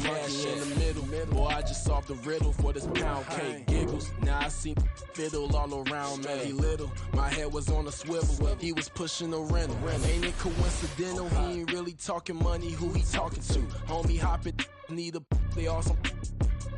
monkey in the middle. Boy, I just solved the riddle for this pound cake. Giggles, now I see fiddle all around me. He little, my head was on a swivel. He was pushing a rental. Ain't it coincidental? He ain't really talking money, who he talking to? Homie hopping, need a, they awesome.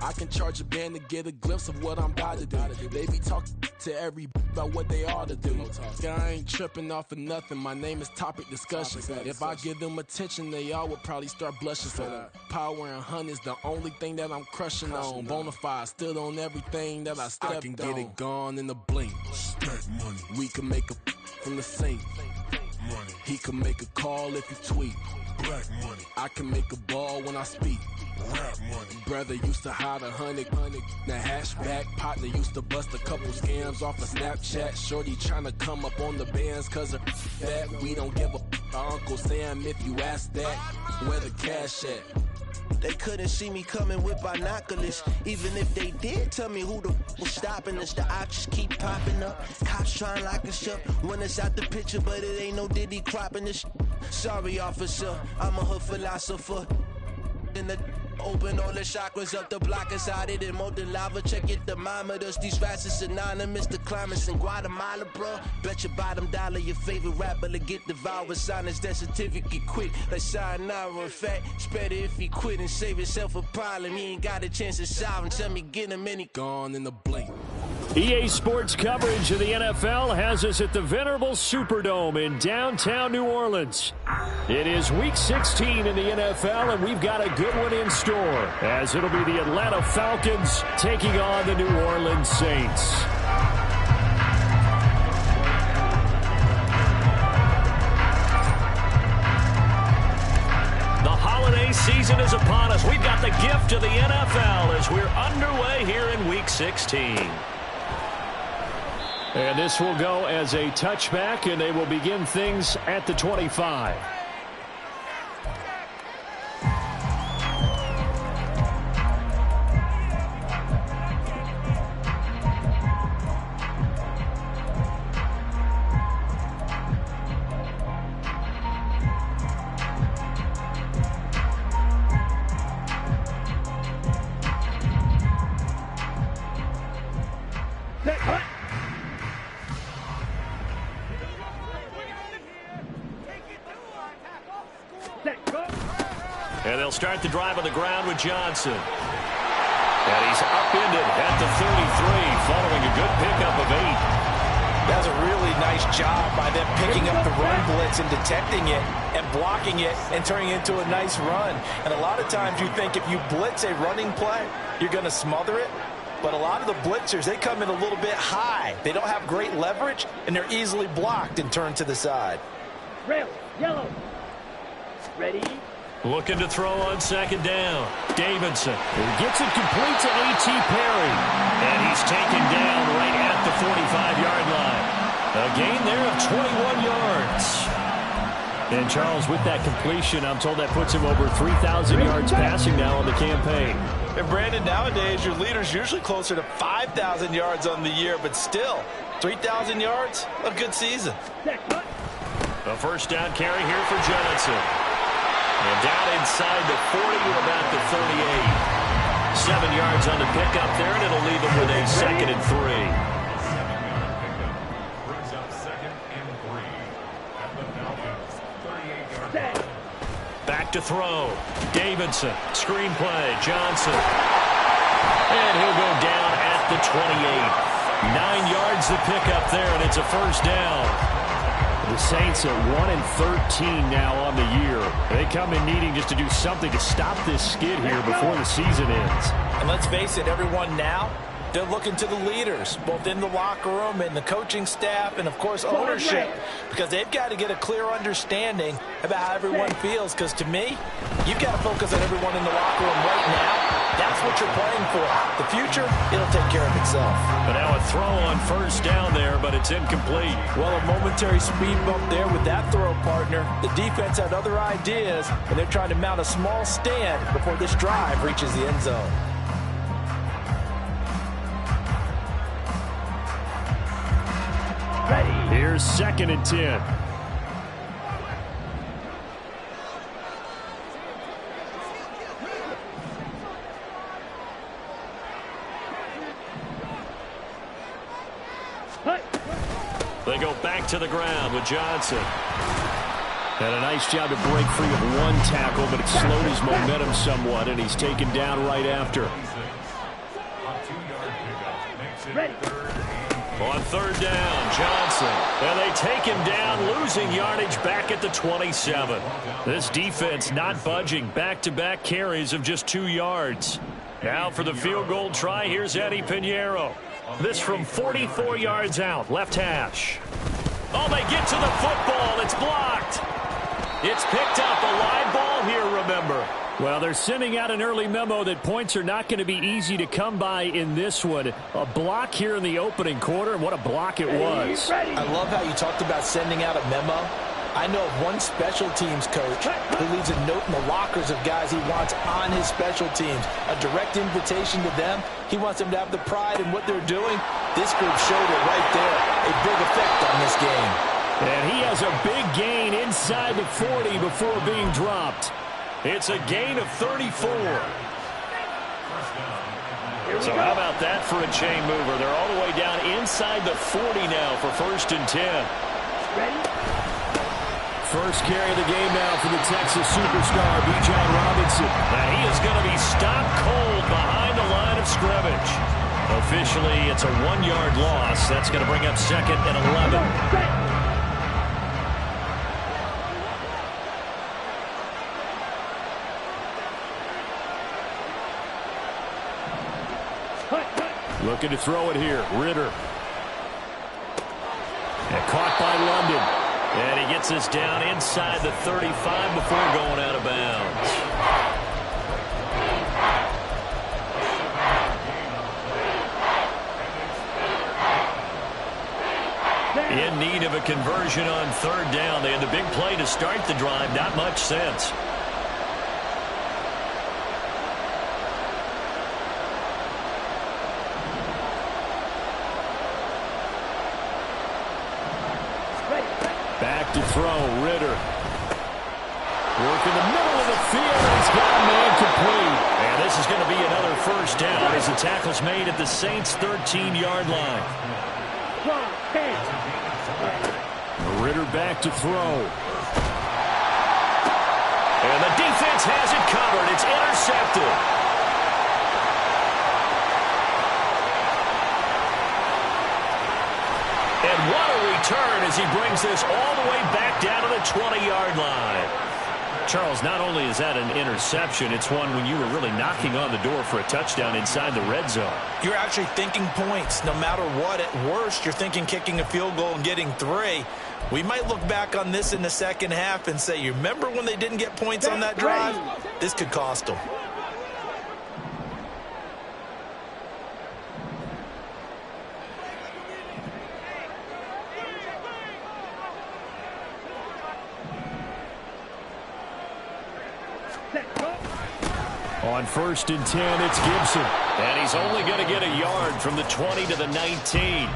I can charge a band to get a glimpse of what I'm about to do. They be talking to every about what they ought to do. I ain't tripping off of nothing. My name is Topic Discussion. If I give them attention, they all would probably start blushing. So power and hunt is the only thing that I'm crushing on. Bonafide, stood on everything that I stepped on. I can get it gone in a blink. Stack money. We can make a from the sink. Money. He can make a call if you tweet. Black money. I can make a ball when I speak. Rap money. Brother used to hide 100. The hashback partner used to bust a couple scams off of Snapchat. Shorty tryna come up on the bands cause of that. We don't give a Uncle Sam if you ask that. Where the cash at? They couldn't see me coming with binoculars. Even if they did, tell me who the was stopping us. The options keep popping up. Cops trying lock us up. When it's out the picture, but it ain't no Diddy cropping this. Sorry, officer, I'm a hood philosopher. In the open all the chakras up the block inside it and molten lava. Check your thermometers. These rats is synonymous to climates in Guatemala, bro. Bet your bottom dollar your favorite rapper to get devoured. Sign his death certificate quick. Like sayonara. In fact, it's better if he quit and save himself a problem. He ain't got a chance to solve him. Tell me get him any gone in the blink. EA Sports coverage of the NFL has us at the Venerable Superdome in downtown New Orleans. It is Week 16 in the NFL, and we've got a good one in store, as it'll be the Atlanta Falcons taking on the New Orleans Saints. The holiday season is upon us. We've got the gift of the NFL as we're underway here in Week 16. And this will go as a touchback, and they will begin things at the 25. And they'll start the drive on the ground with Johnson. And he's upended at the 33 following a good pickup of 8. That's a really nice job by them picking up the run blitz and detecting it and blocking it and turning it into a nice run. And a lot of times you think if you blitz a running play, you're going to smother it. But a lot of the blitzers, they come in a little bit high. They don't have great leverage, and they're easily blocked and turned to the side. Red, yellow. Ready? Looking to throw on second down. Davidson. He gets it complete to A.T. Perry. And he's taken down right at the 45-yard line. A gain there of 21 yards. And, Charles, with that completion, I'm told that puts him over 3,000 yards passing now on the campaign. And, Brandon, nowadays your leader's usually closer to 5,000 yards on the year, but still, 3,000 yards, a good season. A first down carry here for Johnson. And down inside the 40 to about the 38. 7 yards on the pickup there, and it'll leave him with a 2nd and 3. Back to throw. Davidson. Screenplay. Johnson. And he'll go down at the 28. 9 yards the pickup there, and it's a first down. The Saints at 1-13 now on the year. They come in needing just to do something to stop this skid here before the season ends. And let's face it, everyone now, they're looking to the leaders, both in the locker room and the coaching staff and, of course, ownership, because they've got to get a clear understanding about how everyone feels, because to me, you've got to focus on everyone in the locker room right now. That's what you're playing for. The future, it'll take care of itself. But now a throw on first down there, but it's incomplete. Well, a momentary speed bump there with that throw, partner. The defense had other ideas, and they're trying to mount a small stand before this drive reaches the end zone. Here's 2nd and 10. They go back to the ground with Johnson. And a nice job to break free of one tackle, but it slowed his momentum somewhat, and he's taken down right after. Ready. On third down, Johnson. And they take him down, losing yardage back at the 27. This defense not budging. Back-to-back carries of just 2 yards. Now for the field goal try, here's Eddie Pinheiro. This from 44 yards out, left hash. Oh, they get to the football. It's blocked. It's picked up. A live ball here, remember. Well, they're sending out an early memo that points are not going to be easy to come by in this one. A block here in the opening quarter, and what a block it was. I love how you talked about sending out a memo. I know of one special teams coach who leaves a note in the lockers of guys he wants on his special teams. A direct invitation to them. He wants them to have the pride in what they're doing. This group showed it right there. A big effect on this game. And he has a big gain inside the 40 before being dropped. It's a gain of 34. So how about that for a chain mover? They're all the way down inside the 40 now for 1st and 10. Ready. First carry of the game now for the Texas superstar, Bijan Robinson. And he is going to be stopped cold behind the line of scrimmage. Officially, it's a 1-yard loss. That's going to bring up 2nd and 11. Looking to throw it here, Ritter. And caught by London. And he gets us down inside the 35 before going out of bounds. In need of a conversion on 3rd down. They had the big play to start the drive. Not much sense. Back to throw, Ritter. Work in the middle of the field, and he's got a man complete. And this is going to be another 1st down as the tackle's made at the Saints' 13-yard line. Ritter back to throw. And the defense has it covered. It's intercepted. And what a return as he brings this all the way back down to the 20-yard line. Charles, not only is that an interception, it's one when you were really knocking on the door for a touchdown inside the red zone. You're actually thinking points. No matter what, at worst, you're thinking kicking a field goal and getting 3. We might look back on this in the second half and say, you remember when they didn't get points on that drive? This could cost them. On 1st and 10, it's Gibson. And he's only going to get a yard from the 20 to the 19.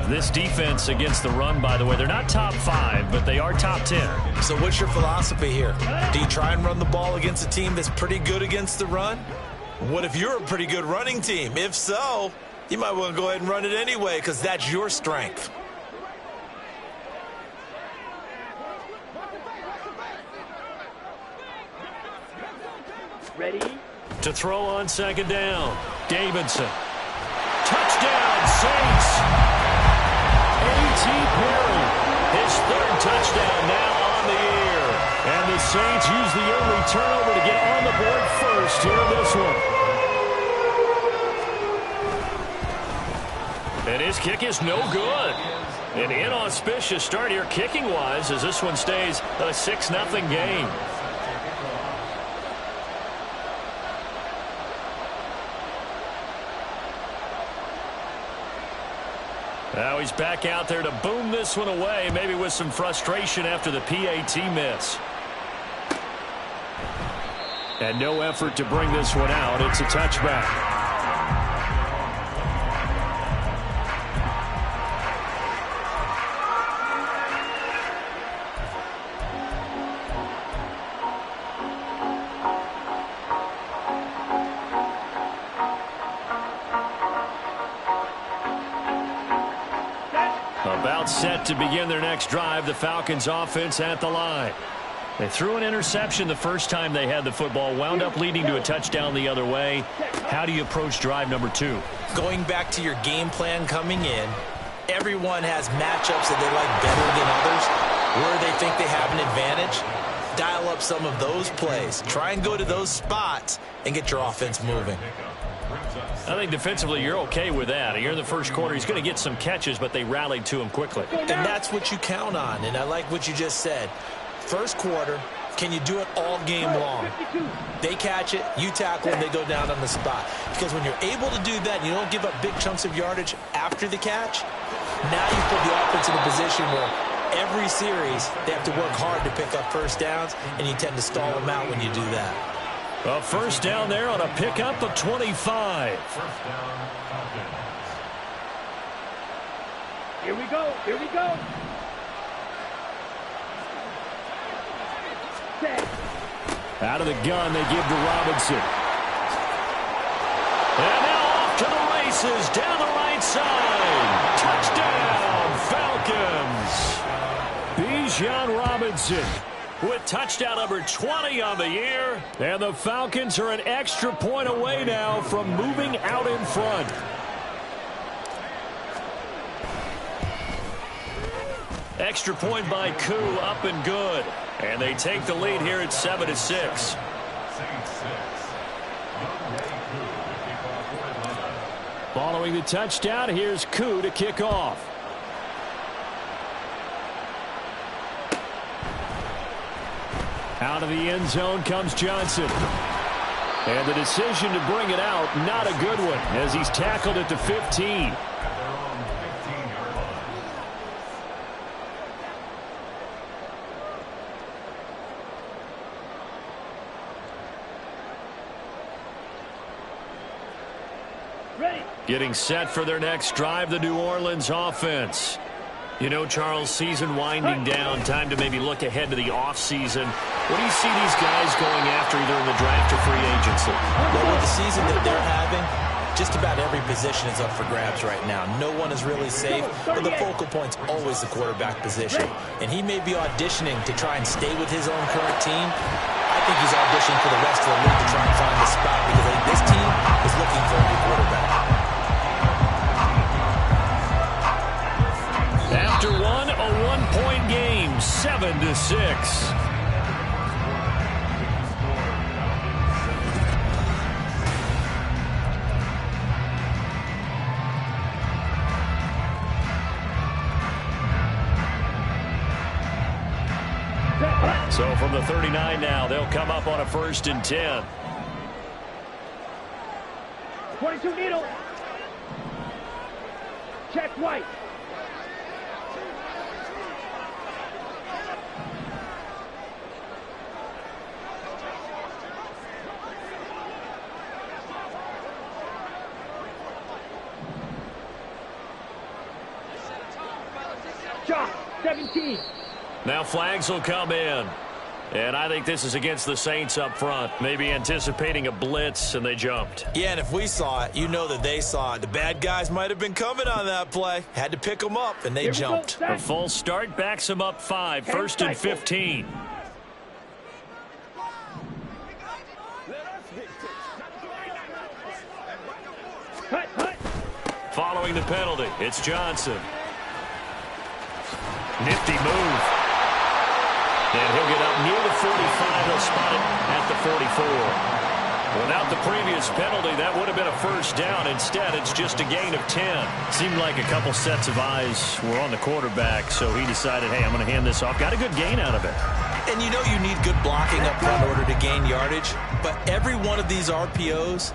This defense against the run, by the way, they're not top 5, but they are top 10. So what's your philosophy here? Do you try and run the ball against a team that's pretty good against the run? What if you're a pretty good running team? If so, you might want to go ahead and run it anyway because that's your strength. Ready. To throw on 2nd down, Davidson. Touchdown, Saints. A.T. Perry. His 3rd touchdown now on the year. And the Saints use the early turnover to get on the board first here in this one. And his kick is no good. An inauspicious start here kicking-wise as this one stays a 6-0 game. Now he's back out there to boom this one away, maybe with some frustration after the PAT miss. And no effort to bring this one out. It's a touchback. set to begin their next drive. The Falcons offense at the line. They threw an interception the first time they had the football, wound up leading to a touchdown the other way. How do you approach drive number 2? Going back to your game plan coming in, everyone has matchups that they like better than others, where they think they have an advantage. Dial up some of those plays. Try and go to those spots and get your offense moving. I think defensively you're okay with that. You're in the first quarter. He's going to get some catches, but they rallied to him quickly. And that's what you count on, and I like what you just said. First quarter, can you do it all game long? They catch it, you tackle, and they go down on the spot. Because when you're able to do that and you don't give up big chunks of yardage after the catch, now you put the offense in a position where every series they have to work hard to pick up first downs, and you tend to stall them out when you do that. A first down there on a pickup of 25. Here we go. Here we go. Set. Out of the gun, they give to Robinson. And now off to the races, down the right side. Touchdown, Falcons. Bijan Robinson with touchdown number 20 on the year. And the Falcons are an extra point away now from moving out in front. Extra point by Koo, up and good. And they take the lead here at 7-6. Following the touchdown, here's Koo to kick off. Out of the end zone comes Johnson. And the decision to bring it out, not a good one, as he's tackled at the 15. Getting set for their next drive, the New Orleans offense. You know, Charles, season winding down, time to maybe look ahead to the offseason. What do you see these guys going after either in the draft or free agency? Well, with the season that they're having, just about every position is up for grabs right now. No one is really safe, but the focal point's always the quarterback position. And he may be auditioning to try and stay with his own current team. I think he's auditioning for the rest of the league to try and find the spot because I think this team is looking for a new quarterback. After one, a one-point game, 7-6. So from the 39 now, they'll come up on a 1st and 10. 22 needle. Check White. Shot 17. Now flags will come in. And I think this is against the Saints up front. Maybe anticipating a blitz, and they jumped. Yeah, and if we saw it, you know that they saw it. The bad guys might have been coming on that play. Had to pick them up, and they jumped. A full start backs them up 5. 1st and 15. Following the penalty, it's Johnson. Nifty move. And he'll get up near the 45. He'll spot it at the 44. Without the previous penalty, that would have been a first down. Instead, it's just a gain of 10. Seemed like a couple sets of eyes were on the quarterback, so he decided, hey, I'm going to hand this off. Got a good gain out of it. And you know you need good blocking up front in order to gain yardage. But every one of these RPOs,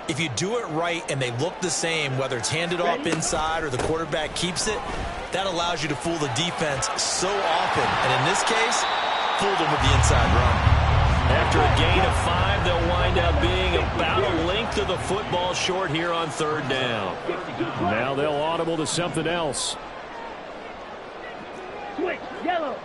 if you do it right and they look the same, whether it's handed off inside or the quarterback keeps it, that allows you to fool the defense so often. And in this case, fooled them with the inside run. After a gain of 5, they'll wind up being about a length of the football short here on 3rd down. Now they'll audible to something else. Switch, yellow.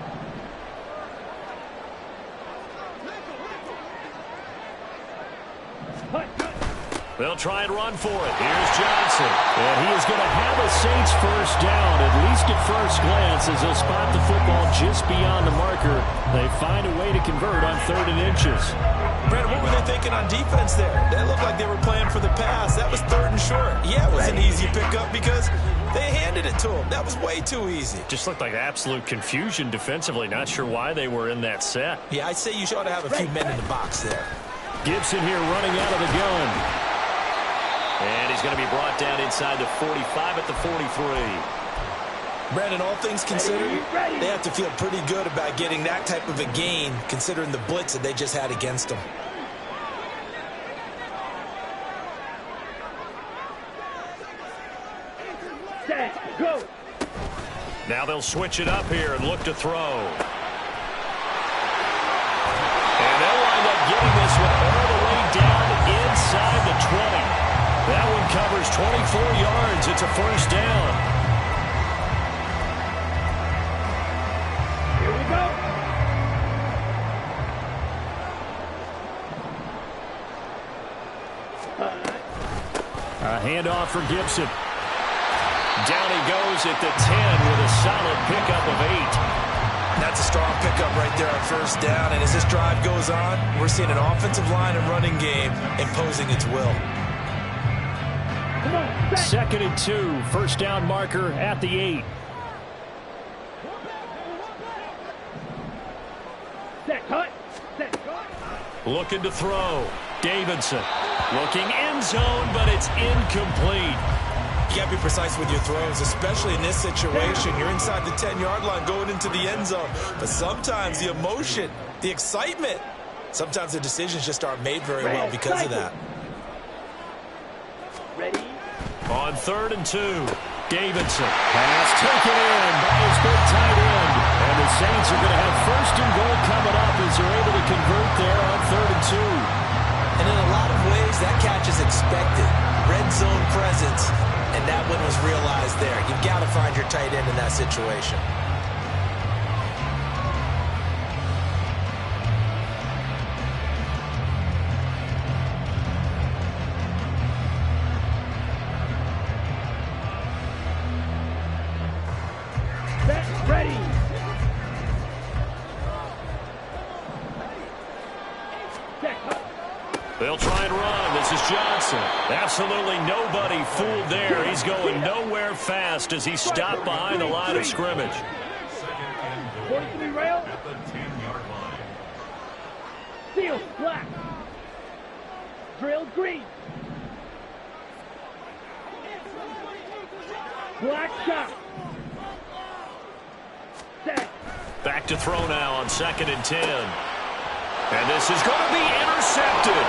They'll try and run for it. Here's Johnson. And he is going to have a Saints first down, at least at first glance, as they'll spot the football just beyond the marker. They find a way to convert on 3rd and inches. Brandon, what were they thinking on defense there? That looked like they were playing for the pass. That was 3rd and short. Yeah, it was an easy pickup because they handed it to him. That was way too easy. Just looked like absolute confusion defensively. Not sure why they were in that set. Yeah, I'd say you ought to have a few men in the box there. Gibson here running out of the gun. And he's going to be brought down inside the 45 at the 43. Brandon, all things considered, they have to feel pretty good about getting that type of a gain considering the blitz that they just had against them. Set, go. Now they'll switch it up here and look to throw. And they'll wind up getting this one all the way down inside the 20. That one covers 24 yards. It's a first down. Here we go. A handoff for Gibson. Down he goes at the 10 with a solid pickup of 8. That's a strong pickup right there on first down. And as this drive goes on, we're seeing an offensive line and running game imposing its will. 2nd and 2. First down marker at the 8. Set, cut. Set, cut. Looking to throw. Davidson. Looking end zone, but it's incomplete. You got to be precise with your throws, especially in this situation. You're inside the 10-yard line going into the end zone. But sometimes the emotion, the excitement, sometimes the decisions just aren't made very well because of that. Ready? On 3rd and 2, Davidson. Pass taken in by his big tight end. And the Saints are going to have 1st and goal coming up as they're able to convert there on 3rd and 2. And in a lot of ways, that catch is expected. Red zone presence, and that one was realized there. You've got to find your tight end in that situation. Set, ready. Set, cut. They'll try and run. This is Johnson. Absolutely nobody fooled there. He's going nowhere fast as he stopped behind the line of scrimmage. 43 rail. Seal, black. Drill, green. Black shot. Set. Back to throw now on 2nd and 10. And this is going to be intercepted.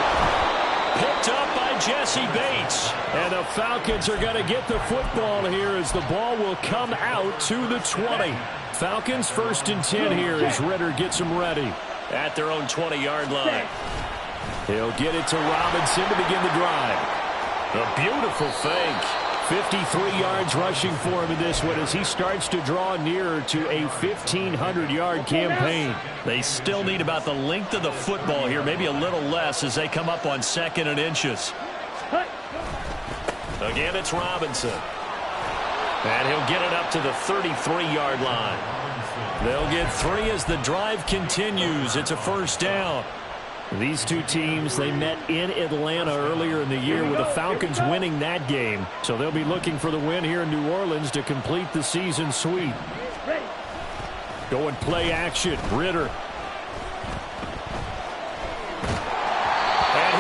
Picked up by Jesse Bates. And the Falcons are going to get the football here as the ball will come out to the 20. Falcons 1st and 10 here as Ritter gets them ready at their own 20-yard line. He'll get it to Robinson to begin the drive. A beautiful fake. 53 yards rushing for him in this one as he starts to draw nearer to a 1,500-yard campaign. They still need about the length of the football here, maybe a little less as they come up on 2nd and inches. Again, it's Robinson. And he'll get it up to the 33-yard line. They'll get 3 as the drive continues. It's a first down. These two teams, they met in Atlanta earlier in the year with the Falcons winning that game. So they'll be looking for the win here in New Orleans to complete the season sweep. Going play action, Ritter. And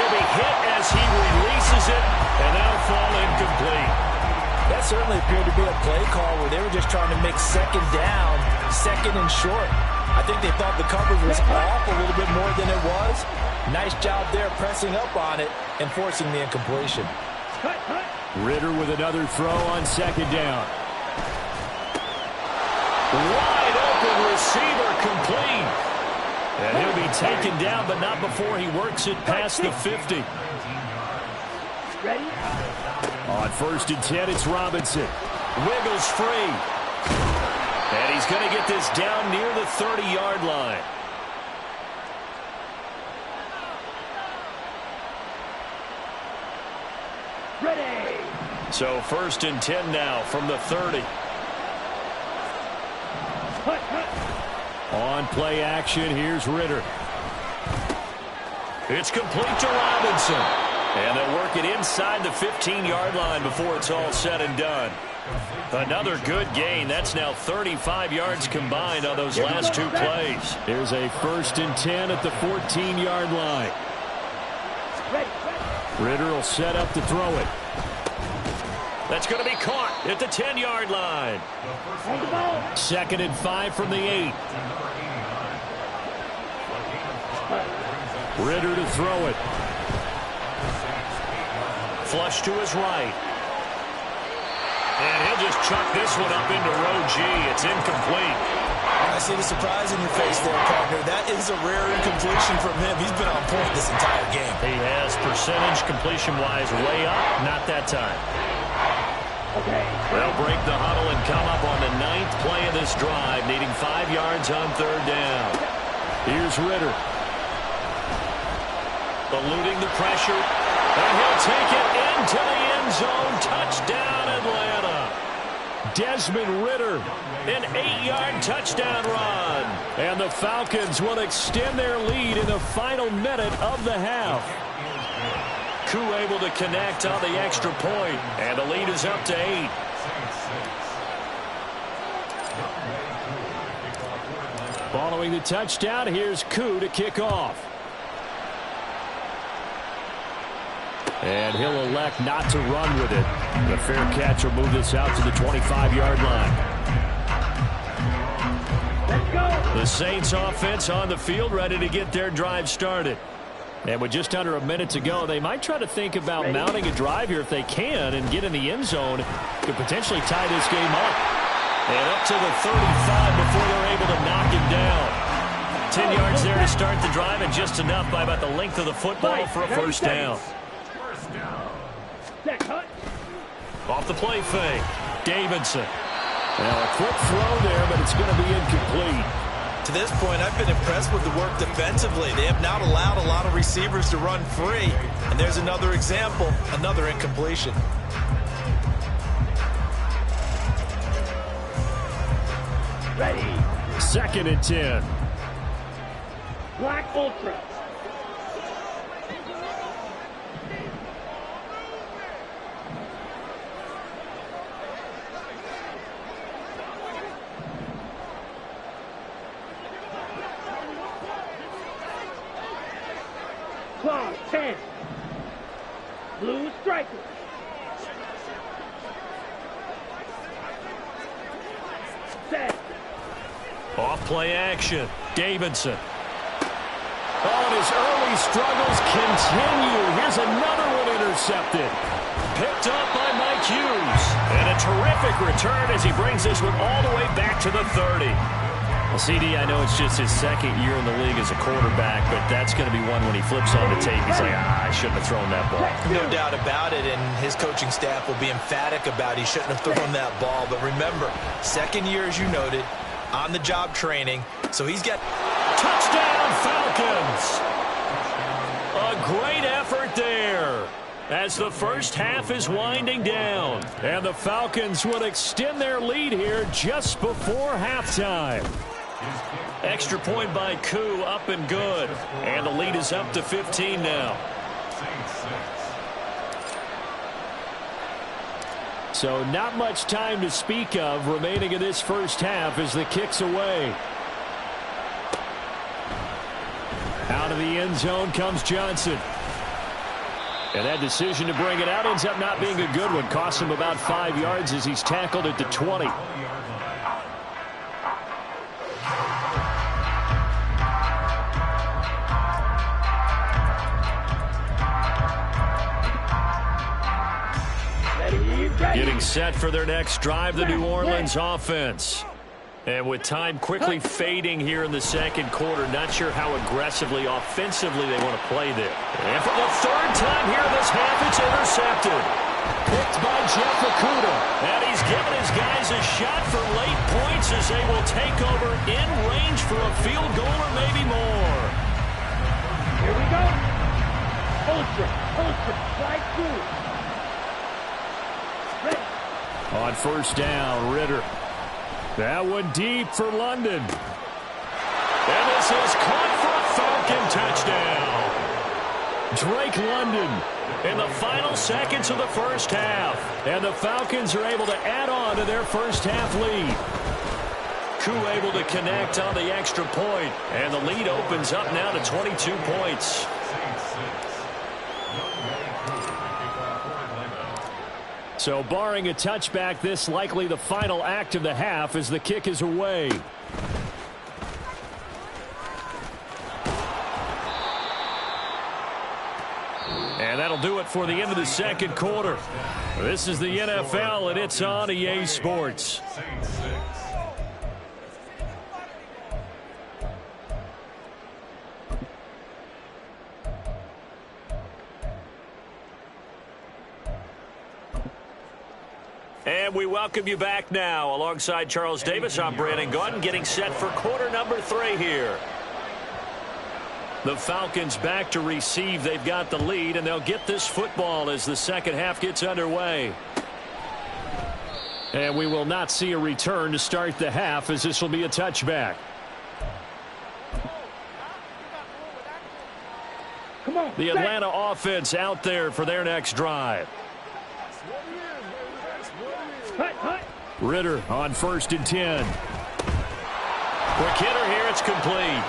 he'll be hit as he releases it, and that'll fall incomplete. That certainly appeared to be a play call where they were just trying to make 2nd down, 2nd and short. I think they thought the coverage was off a little bit more than it was. Nice job there pressing up on it and forcing the incompletion. Ritter with another throw on 2nd down. Wide open receiver complete. And he'll be taken down, but not before he works it past the 50. Ready? On 1st and 10, it's Robinson. Wiggles free. And he's going to get this down near the 30-yard line. Ready. So 1st and 10 now from the 30. Hut, hut. On play action, here's Ritter. It's complete to Robinson. And they'll work it inside the 15-yard line before it's all said and done. Another good gain. That's now 35 yards combined on those last 2 plays. Here's a 1st and 10 at the 14-yard line. Ritter will set up to throw it. That's going to be caught at the 10-yard line. 2nd and 5 from the 8. Ritter to throw it. Flush to his right. And he'll just chuck this one up into row G. It's incomplete. I see the surprise in your face there, partner. That is a rare incompletion from him. He's been on point this entire game. He has percentage completion-wise way up. Not that time. Okay. They'll break the huddle and come up on the 9th play of this drive, needing 5 yards on 3rd down. Here's Ritter. Eluding the pressure. And he'll take it into the end zone. Touchdown, Atlanta. Desmond Ritter, an 8-yard touchdown run. And the Falcons will extend their lead in the final minute of the half. Koo able to connect on the extra point, and the lead is up to 8. Following the touchdown, here's Koo to kick off. And he'll elect not to run with it. The fair catch will move this out to the 25-yard line. Let's go. The Saints offense on the field, ready to get their drive started. And with just under a minute to go, they might try to think about mounting a drive here if they can and get in the end zone. Could potentially tie this game up. And up to the 35 before they're able to knock him down. 10 yards there to start the drive, and just enough by about the length of the football for a 1st down. Off the play fake, Davidson. Now a quick throw there, but it's going to be incomplete. To this point, I've been impressed with the work defensively. They have not allowed a lot of receivers to run free. And there's another example, another incompletion. Ready. 2nd and 10. Black Ultra. Claw 10. Blue striker. Set. Off play action, Davidson. Oh, and his early struggles continue. Here's another one intercepted. Picked up by Mike Hughes. And a terrific return as he brings this one all the way back to the 30. Well, CD, I know it's just his 2nd year in the league as a quarterback, but that's going to be one when he flips on the tape. He's like, I shouldn't have thrown that ball. No doubt about it, and his coaching staff will be emphatic about he shouldn't have thrown that ball. But remember, 2nd year, as you noted, on-the-job training, so he's got... Touchdown, Falcons! A great effort there as the 1st half is winding down. And the Falcons will extend their lead here just before halftime. Extra point by Koo, up and good. And the lead is up to 15 now. So not much time to speak of remaining in this 1st half as the kick's away. Out of the end zone comes Johnson. And that decision to bring it out ends up not being a good one. Costs him about 5 yards as he's tackled at the 20. Getting set for their next drive, the New Orleans offense. And with time quickly fading here in the 2nd quarter, not sure how aggressively, offensively they want to play there. And for the 3rd time here in this half, it's intercepted. Picked by Jeff Okudah. And he's given his guys a shot for late points as they will take over in range for a field goal or maybe more. Here we go. Ultra, slide 2. On first down, Ritter. That one deep for London. And this is caught for a Falcon touchdown. Drake London in the final seconds of the first half. And the Falcons are able to add on to their first half lead. Koo able to connect on the extra point. And the lead opens up now to 22 points. So barring a touchback, this likely the final act of the half as the kick is away. And that'll do it for the end of the second quarter. This is the NFL, and it's on EA Sports. And we welcome you back now. Alongside Charles Davis, I'm Brandon Gaudin, getting set for quarter number 3 here. The Falcons back to receive. They've got the lead, and they'll get this football as the second half gets underway. And we will not see a return to start the half, as this will be a touchback. Come on, the Atlanta offense out there for their next drive. Ritter on 1st and 10. Quick hitter here, it's complete.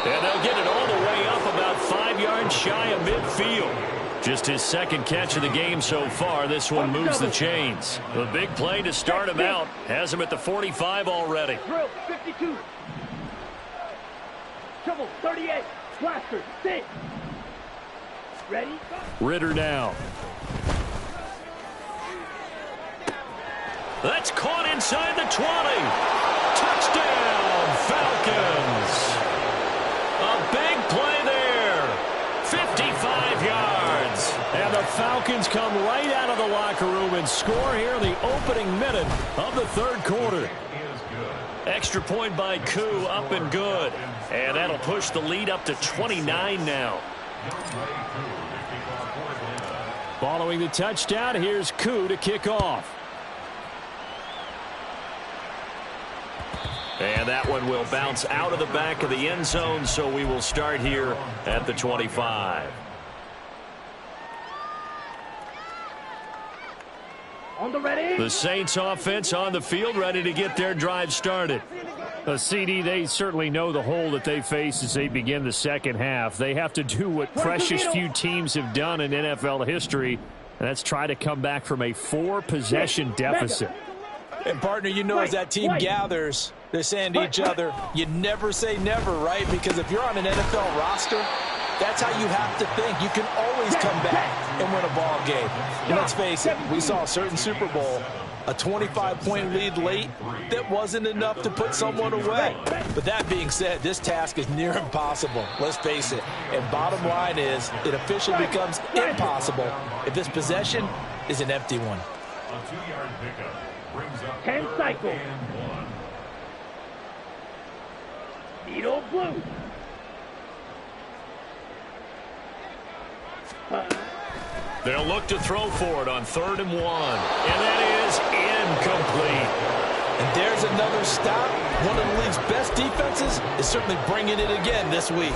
And they'll get it all the way up about 5 yards shy of midfield. Just his second catch of the game so far. This one moves the chains. The big play to start him out. Has him at the 45 already. Drill, 52. Trouble, 38. Blaster, 6. Ready? Ritter now. That's caught inside the 20. Touchdown, Falcons. A big play there. 55 yards. And the Falcons come right out of the locker room and score here in the opening minute of the third quarter. Extra point by Koo, up and good. And that'll push the lead up to 29 now. Following the touchdown, here's Koo to kick off. And that one will bounce out of the back of the end zone, so we will start here at the 25. On the ready. The Saints offense on the field, ready to get their drive started. CD, they certainly know the hole that they face as they begin the second half. They have to do what precious few teams have done in NFL history, and that's try to come back from a 4-possession deficit. And, partner, you know as that team gathers, they're saying to each other, you never say never, right? Because if you're on an NFL roster, that's how you have to think. You can always come back and win a ball game. And let's face it, we saw a certain Super Bowl, a 25-point lead late that wasn't enough to put someone away. But that being said, this task is near impossible. Let's face it. And bottom line is, it officially becomes impossible if this possession is an empty one. A 2-yard pickup. 10 cycles. Needle blue. They'll look to throw for it on 3rd and 1. And that is incomplete. And there's another stop. One of the league's best defenses is certainly bringing it again this week.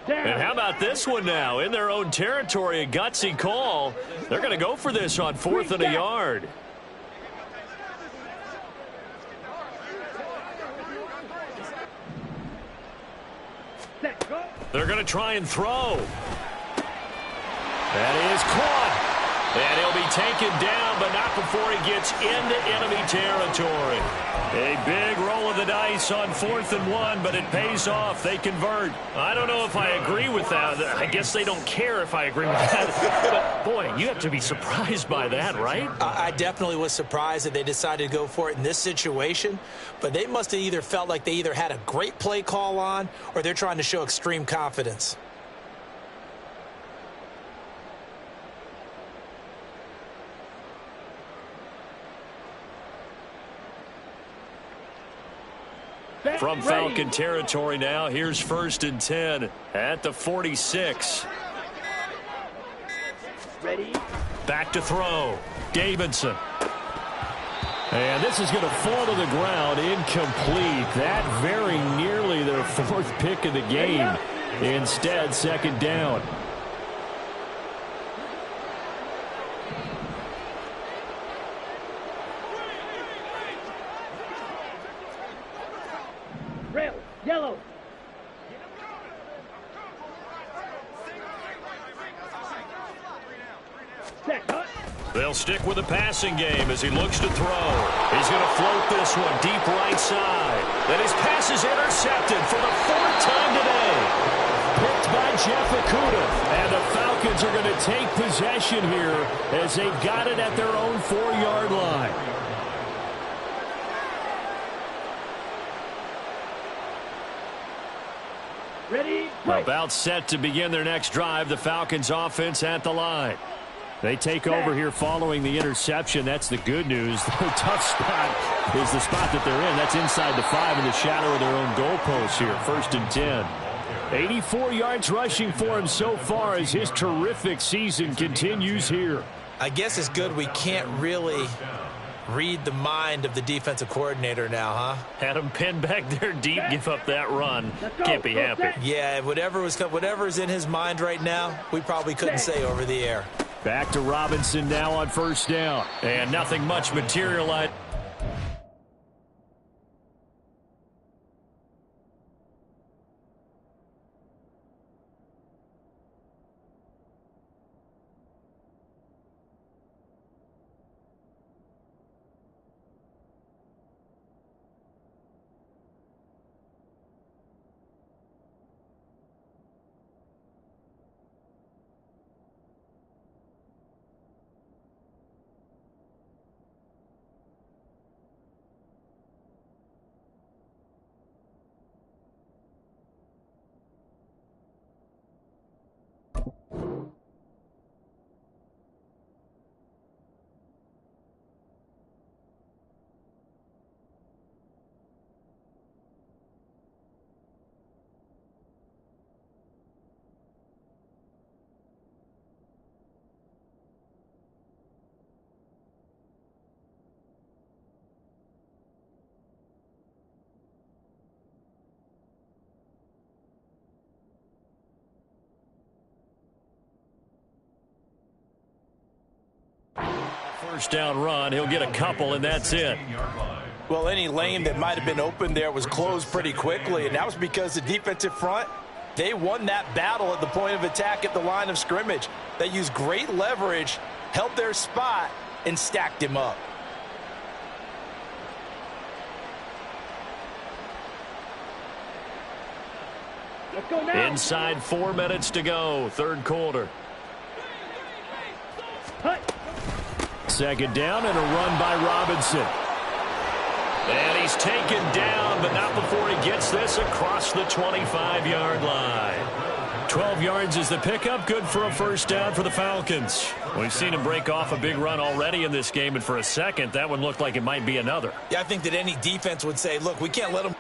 And how about this one now? In their own territory, a gutsy call. They're going to go for this on 4th and a yard. They're going to try and throw. That is caught. And he'll be taken down, but not before he gets into enemy territory. A big roll of the dice on 4th and 1, but it pays off. They convert. I don't know if I agree with that. I guess they don't care if I agree with that. But, boy, you have to be surprised by that, right? I definitely was surprised that they decided to go for it in this situation. But they must have either felt like they either had a great play call on or they're trying to show extreme confidence. From Falcon territory now, here's 1st and 10 at the 46. Ready? Back to throw. Davidson. And this is going to fall to the ground, incomplete. That very nearly their 4th pick of the game. Instead, 2nd down. Rail, yellow. Set, cut. They'll stick with the passing game as he looks to throw. He's going to float this one deep right side. Then his pass is intercepted for the 4th time today. Picked by Jeff Okudah. And the Falcons are going to take possession here as they've got it at their own 4-yard line. Ready? Play. About set to begin their next drive. The Falcons offense at the line. They take over here following the interception. That's the good news. Their tough spot is the spot that they're in. That's inside the 5 in the shadow of their own goalposts here. 1st and 10. 84 yards rushing for him so far as his terrific season continues here. I guess it's good we can't really read the mind of the defensive coordinator now, huh? Had him pinned back there deep, give up that run. Can't be happy. Yeah, whatever's in his mind right now, we probably couldn't say over the air. Back to Robinson now on 1st down. And nothing much materialized. First down run. He'll get a couple, and that's it. Well, any lane that might have been open there was closed pretty quickly, and that was because the defensive front, they won that battle at the point of attack at the line of scrimmage. They used great leverage, held their spot, and stacked him up. Let's go now. Inside 4 minutes to go, 3rd quarter. Cut. 2nd down and a run by Robinson. And he's taken down, but not before he gets this across the 25-yard line. 12 yards is the pickup, good for a 1st down for the Falcons. We've seen him break off a big run already in this game, and for a second, that one looked like it might be another. Yeah, I think that any defense would say, look, we can't let them.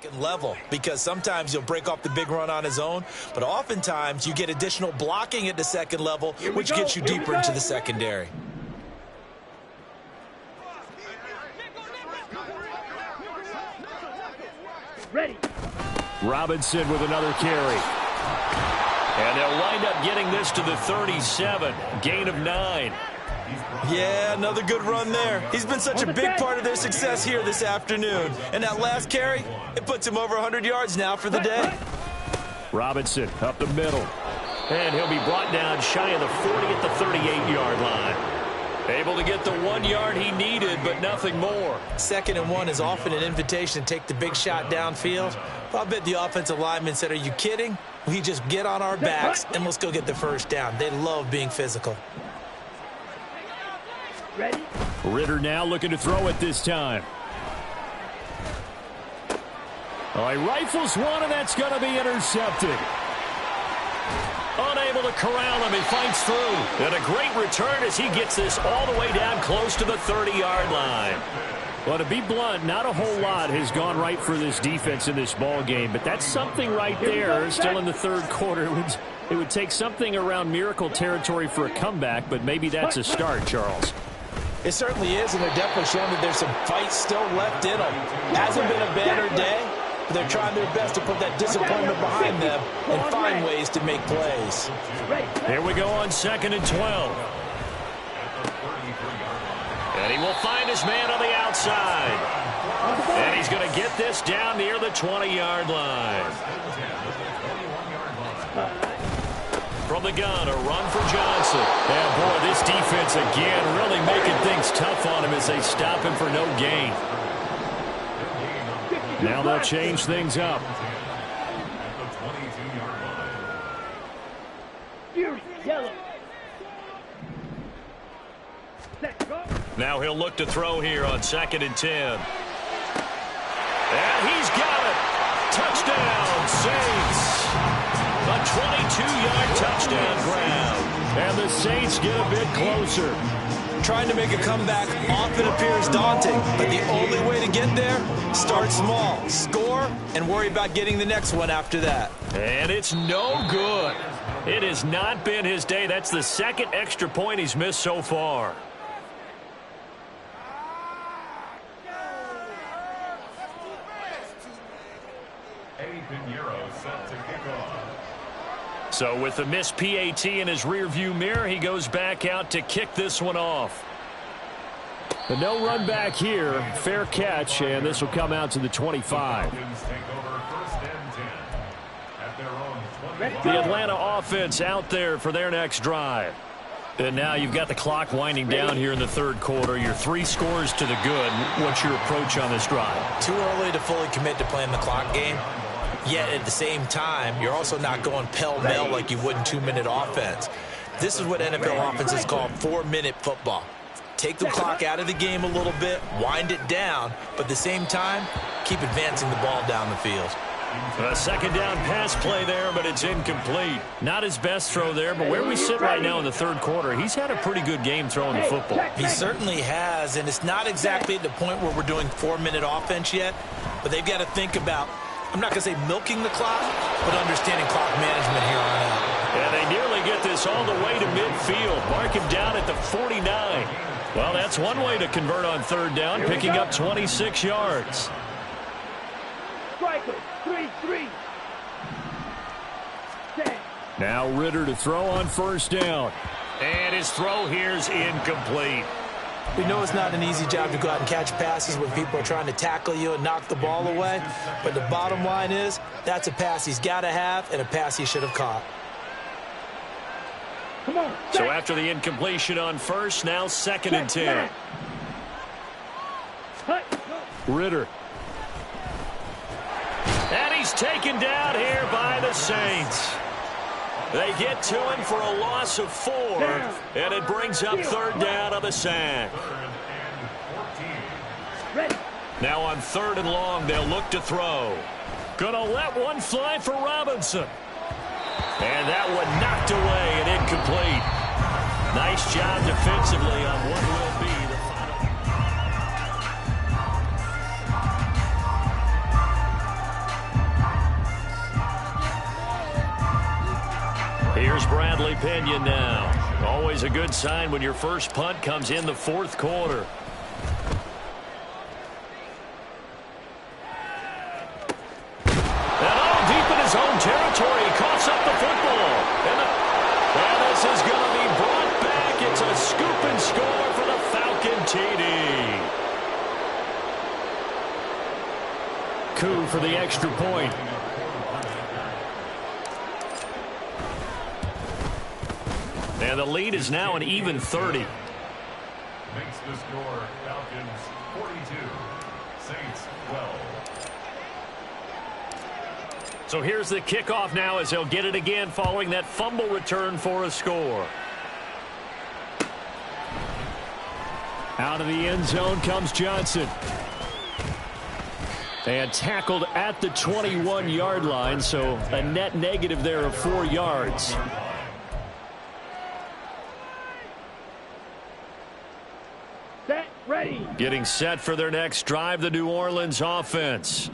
second level, because sometimes he'll break off the big run on his own, but oftentimes you get additional blocking at the second level, which gets you deeper into the secondary. Ready. Robinson with another carry. And they'll wind up getting this to the 37. Gain of 9. Yeah, another good run there. He's been such a big part of their success here this afternoon. And that last carry, it puts him over 100 yards now for the day. Robinson up the middle. And he'll be brought down shy of the 40 at the 38-yard line. Able to get the 1 yard he needed, but nothing more. 2nd and 1 is often an invitation to take the big shot downfield. I'll bet the offensive lineman said, "Are you kidding? We just get on our backs and let's go get the first down." They love being physical. Ready. Ritter now looking to throw it this time. Oh, he rifles one, and that's going to be intercepted. Unable to corral him. He fights through. And a great return as he gets this all the way down close to the 30-yard line. Well, to be blunt, not a whole lot has gone right for this defense in this ball game, but that's something right there. Still in the third quarter. It would take something around miracle territory for a comeback, but maybe that's a start, Charles. It certainly is, and they're definitely showing that there's some fight still left in them. Hasn't been a banner day, but they're trying their best to put that disappointment behind them and find ways to make plays. Here we go on 2nd and 12. And he will find his man on the outside. And he's going to get this down near the 20-yard line. From the gun, a run for Johnson. And boy, this defense again really making things tough on him as they stop him for no gain. Now they'll change things up. Yellow. Now he'll look to throw here on 2nd and 10. And he's got it. Touchdown, Saints. A 22-yard touchdown grab. And the Saints get a bit closer. Trying to make a comeback often appears daunting, but the only way to get there, start small, score, and worry about getting the next one after that. And it's no good. It has not been his day. That's the second extra point he's missed so far. So with the missed PAT in his rearview mirror, he goes back out to kick this one off. But no run back here. Fair catch, and this will come out to the 25. The Atlanta offense out there for their next drive. And now you've got the clock winding down here in the third quarter. Your 3 scores to the good. What's your approach on this drive? Too early to fully commit to playing the clock game. Yet at the same time, you're also not going pell-mell like you would in 2-minute offense. This is what NFL offenses call 4-minute football. Take the clock out of the game a little bit, wind it down, but at the same time, keep advancing the ball down the field. A second down pass play there, but it's incomplete. Not his best throw there, but where we sit right now in the third quarter, he's had a pretty good game throwing the football. He certainly has, and it's not exactly at the point where we're doing 4-minute offense yet, but they've got to think about, I'm not going to say milking the clock, but understanding clock management here on out. And they nearly get this all the way to midfield. Mark him down at the 49. Well, that's one way to convert on third down, picking up 26 yards. Striker, 3-3. Now Ritter to throw on first down. And his throw here is incomplete. We know it's not an easy job to go out and catch passes when people are trying to tackle you and knock the ball away. But the bottom line is, that's a pass he's got to have and a pass he should have caught. Come on. So after the incompletion on first, now 2nd and 10. Ritter. And he's taken down here by the Saints. They get to him for a loss of 4, and it brings up third down on the sack. Now on 3rd and long, they'll look to throw. Gonna let one fly for Robinson. And that one knocked away and incomplete. Nice job defensively on what will be the final. Here's Bradley Pinion now. Always a good sign when your first punt comes in the fourth quarter. And all deep in his own territory, he coughs up the football. And this is going to be brought back. It's a scoop and score for the Falcon TD. Coup for the extra point. And the lead is now an even 30. Makes the score Falcons 42, Saints 12. So here's the kickoff now as they'll get it again following that fumble return for a score. Out of the end zone comes Johnson. And tackled at the 21-yard line, so a net negative there of 4 yards. Set, ready. Getting set for their next drive, the New Orleans offense.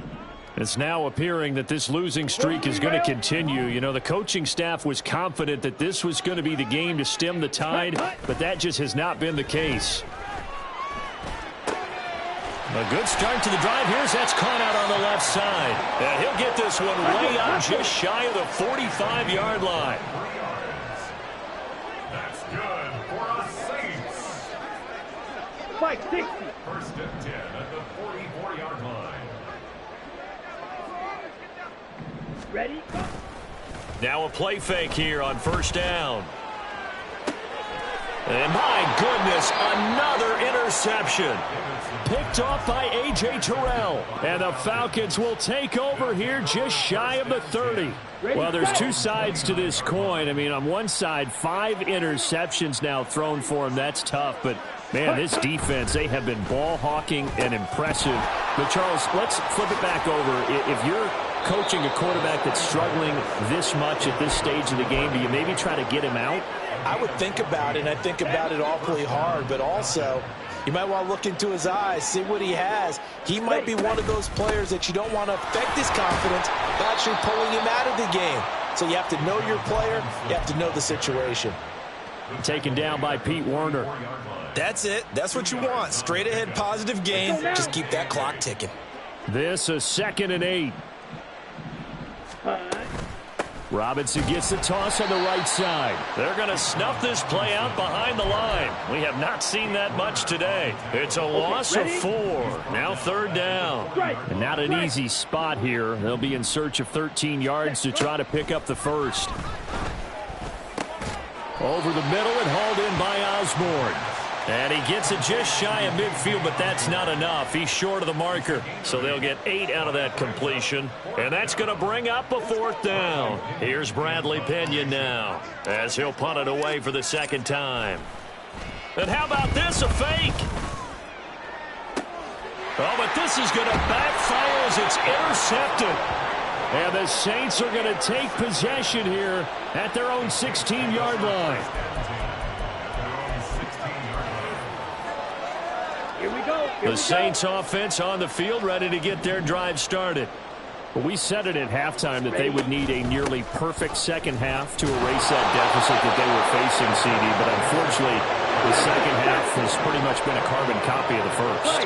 It's now appearing that this losing streak is going to continue. You know, the coaching staff was confident that this was going to be the game to stem the tide, but that just has not been the case. A good start to the drive. That's caught out on the left side. And he'll get this one way up just shy of the 45-yard line. 3 yards. That's good for a Saints. 560. First and 10 at the 44-yard line. Ready? Now a play fake here on first down. And my goodness, another interception. Picked off by A.J. Terrell. And the Falcons will take over here just shy of the 30. Well, there's two sides to this coin. I mean, on one side, 5 interceptions now thrown for him. That's tough. But, man, this defense, they have been ball hawking and impressive. But, Charles, let's flip it back over. If you're coaching a quarterback that's struggling this much at this stage of the game, do you maybe try to get him out? I would think about it, and I think about it awfully hard, but also you might want to look into his eyes, see what he has. He might be one of those players that you don't want to affect his confidence by actually pulling him out of the game. So you have to know your player. You have to know the situation. Taken down by Pete Werner. That's it. That's what you want. Straight ahead positive gain. Just keep that clock ticking. This a 2nd and 8. Robinson gets the toss on the right side. They're going to snuff this play out behind the line. We have not seen that much today. It's a loss of 4. Now 3rd down. And not an easy spot here. They'll be in search of 13 yards to try to pick up the first. Over the middle and hauled in by Osborne. And he gets it just shy of midfield, but that's not enough. He's short of the marker. So they'll get 8 out of that completion. And that's going to bring up a 4th down. Here's Bradley Pinion now as he'll punt it away for the 2nd time. And how about this, a fake? Oh, but this is going to backfire as it's intercepted. And the Saints are going to take possession here at their own 16-yard line. Here we go. The Saints offense on the field, ready to get their drive started. Well, we said it at halftime that they would need a nearly perfect second half to erase that deficit that they were facing, CD. But unfortunately, the second half has pretty much been a carbon copy of the first.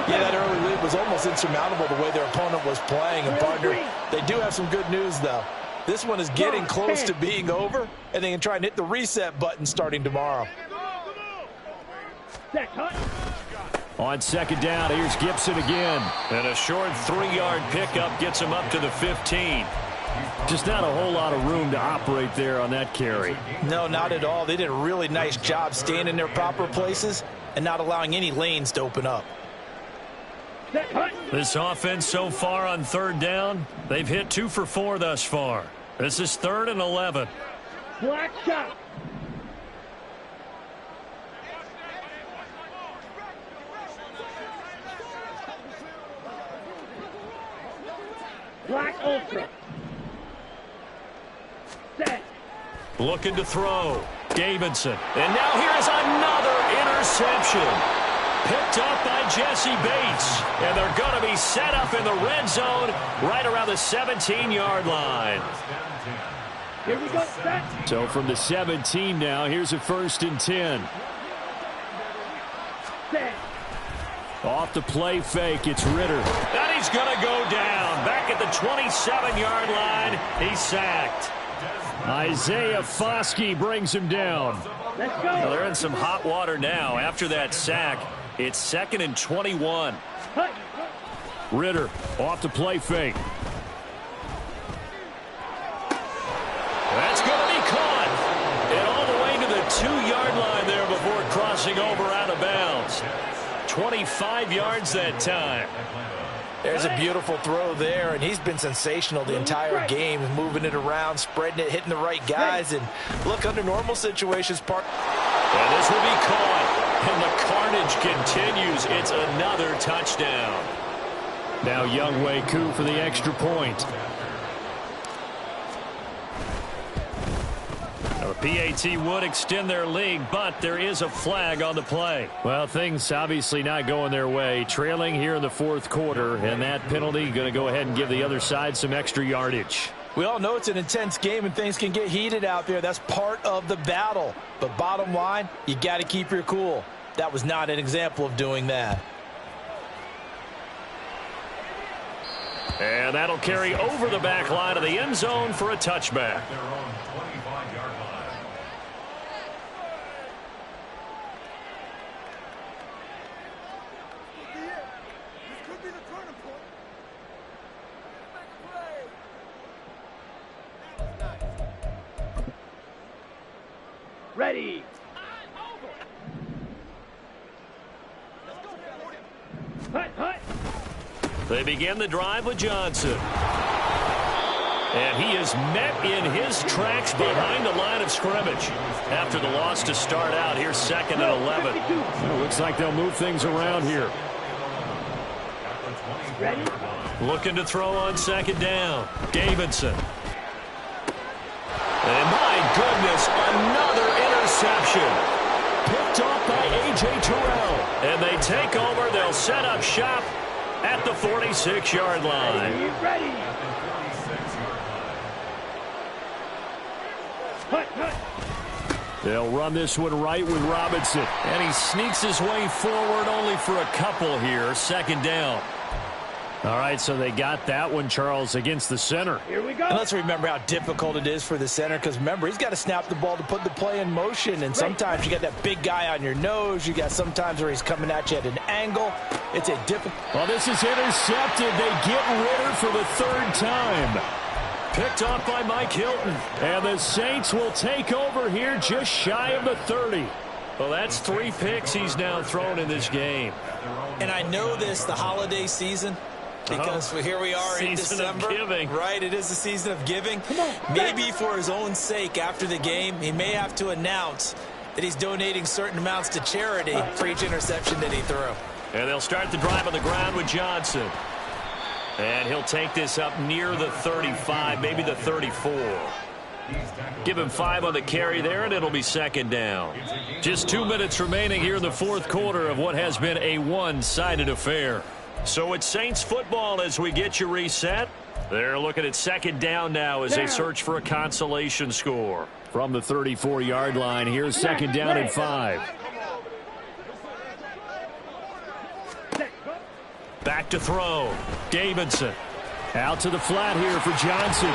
Yeah, that early lead was almost insurmountable the way their opponent was playing. And, partner, they do have some good news, though. This one is getting close to being over, and they can try and hit the reset button starting tomorrow. On 2nd down, here's Gibson again. And a short 3-yard pickup gets him up to the 15. Just not a whole lot of room to operate there on that carry. No, not at all. They did a really nice job staying in their proper places and not allowing any lanes to open up. This offense so far on 3rd down, they've hit 2 for 4 thus far. This is 3rd and 11. Black shot. Black ultra. Set. Looking to throw. Davidson. And now here's another interception. Picked up by Jesse Bates. And they're going to be set up in the red zone right around the 17-yard line. Here we go, set. So from the 17 now, here's a 1st and 10. Set. Off the play fake, it's Ritter. And he's going to go down. Back at the 27-yard line, he's sacked. Isaiah Foskey brings him down. Let's go. Well, they're in some hot water now. After that sack, it's 2nd and 21. Hut. Ritter off the play fake. That's going to be caught. And all the way to the 2-yard line there before crossing over out of bounds. 25 yards that time. There's a beautiful throw there, and he's been sensational the entire game, moving it around, spreading it, hitting the right guys. And look, under normal situations, and this will be caught, and the carnage continues. It's another touchdown. Now Younghoe Koo for the extra point. The PAT would extend their lead, but there is a flag on the play. Well, things obviously not going their way. Trailing here in the 4th quarter, and that penalty going to go ahead and give the other side some extra yardage. we all know it's an intense game and things can get heated out there. That's part of the battle. But bottom line, you got to keep your cool. That was not an example of doing that. And that'll carry over the back line of the end zone for a touchback. Ready. Hut, hut. They begin the drive with Johnson. And he is met in his tracks behind the line of scrimmage. After the loss to start out, here's 2nd and 11. It looks like they'll move things around here. Ready. Looking to throw on 2nd down. Davidson. And my goodness, another interception. Picked off by A.J. Terrell. And they take over. They'll set up shop at the 46-yard line. Ready. Hut, hut. They'll run this one right with Robinson. And he sneaks his way forward only for a couple here. 2nd down. All right, so they got that one, Charles, against the center. Here we go. And let's remember how difficult it is for the center, because remember, he's got to snap the ball to put the play in motion, and sometimes you got that big guy on your nose. You got sometimes where he's coming at you at an angle. It's a difficult. Well, this is intercepted. They get Ritter for the 3rd time. Picked off by Mike Hilton. And the Saints will take over here just shy of the 30. Well, that's 3 picks he's now thrown in this game. And I know this, the holiday season, because here we are in December. Season of giving. Right, it is the season of giving. Maybe for his own sake after the game, he may have to announce that he's donating certain amounts to charity for each interception that he threw. And they'll start the drive on the ground with Johnson. And he'll take this up near the 35, maybe the 34. Give him 5 on the carry there, and it'll be 2nd down. Just 2 minutes remaining here in the 4th quarter of what has been a one-sided affair. So it's Saints football as we get you reset. They're looking at 2nd down now as they search for a consolation score. From the 34-yard line, here's 2nd down and 5. Back to throw. Davidson. Out to the flat here for Johnson.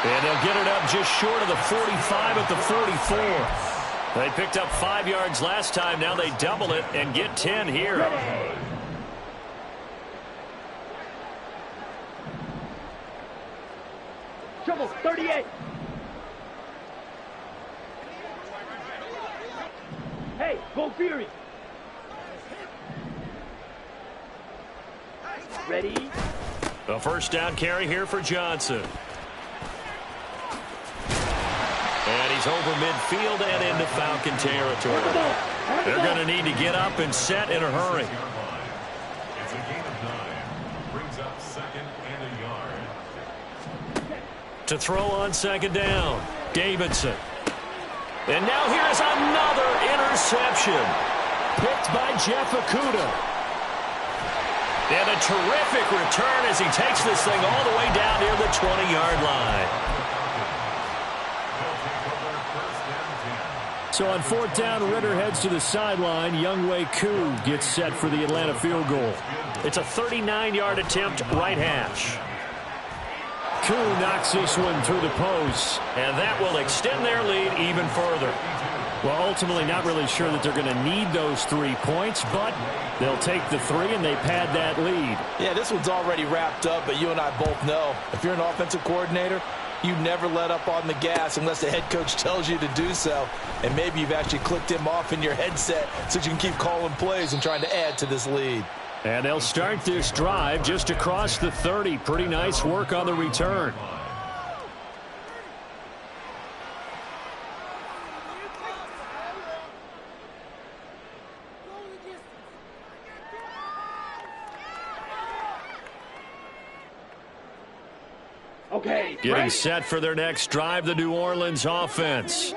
And they'll get it up just short of the 45 at the 44. They picked up 5 yards last time. Now they double it and get 10 here. Trouble, 38. Hey, go Fury. Ready. A 1st down carry here for Johnson. And he's over midfield and into Falcon territory. They're going to need to get up and set in a hurry. It's a gain of 9. Brings up 2nd and a yard. To throw on 2nd down. Davidson. And now here's another interception. Picked by Jeff Okudah. And a terrific return as he takes this thing all the way down near the 20-yard line. So on fourth down, Ritter heads to the sideline. Younghoe Koo gets set for the Atlanta field goal. It's a 39-yard attempt, right hash. Koo knocks this one through the post. And that will extend their lead even further. Well, ultimately not really sure that they're going to need those 3 points, but they'll take the 3 and they pad that lead. Yeah, this one's already wrapped up, but you and I both know if you're an offensive coordinator, you never let up on the gas unless the head coach tells you to do so. And maybe you've actually clicked him off in your headset so you can keep calling plays and trying to add to this lead. And they'll start this drive just across the 30. Pretty nice work on the return. Okay. Getting set for their next drive, the New Orleans offense.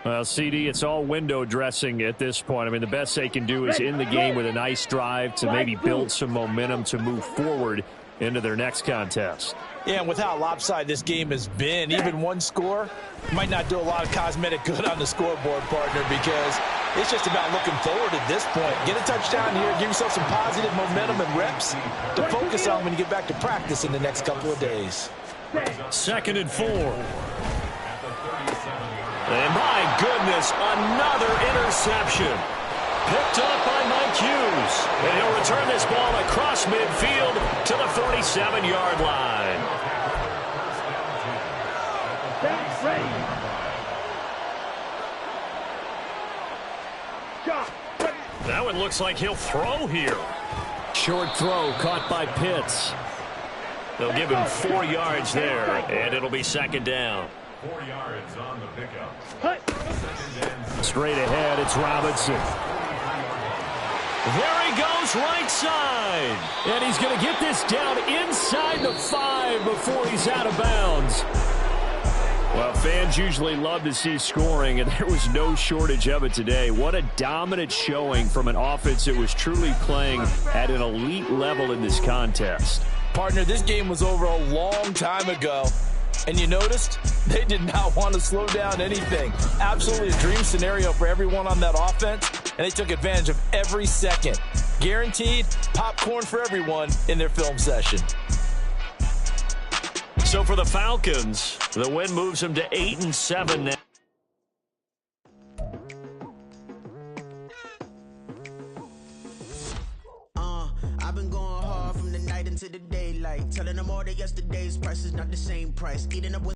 Well, CD, it's all window dressing at this point. I mean, the best they can do is in the game with a nice drive to maybe build some momentum to move forward into their next contest. Yeah, and with how lopsided this game has been, even one score might not do a lot of cosmetic good on the scoreboard, partner, because it's just about looking forward at this point. Get a touchdown here, give yourself some positive momentum and reps to focus on when you get back to practice in the next couple of days. 2nd and 4. And my goodness, another interception. Picked up by Mike Hughes. And he'll return this ball across midfield to the 47-yard line. That's ready. Shot. That one looks like he'll throw here. Short throw caught by Pitts. They'll give him 4 yards there, and it'll be 2nd down. 4 yards on the pickup. Straight ahead, it's Robinson. There he goes, right side. And he's going to get this down inside the 5 before he's out of bounds. Well, fans usually love to see scoring, and there was no shortage of it today. What a dominant showing from an offense that was truly playing at an elite level in this contest. Partner, this game was over a long time ago. And you noticed they did not want to slow down anything. Absolutely a dream scenario for everyone on that offense, and they took advantage of every second. Guaranteed popcorn for everyone in their film session. So for the Falcons, the win moves them to 8-7 now. I've been going hard from the night into the daylight, telling them all that yesterday's price is not the same price. Eating up with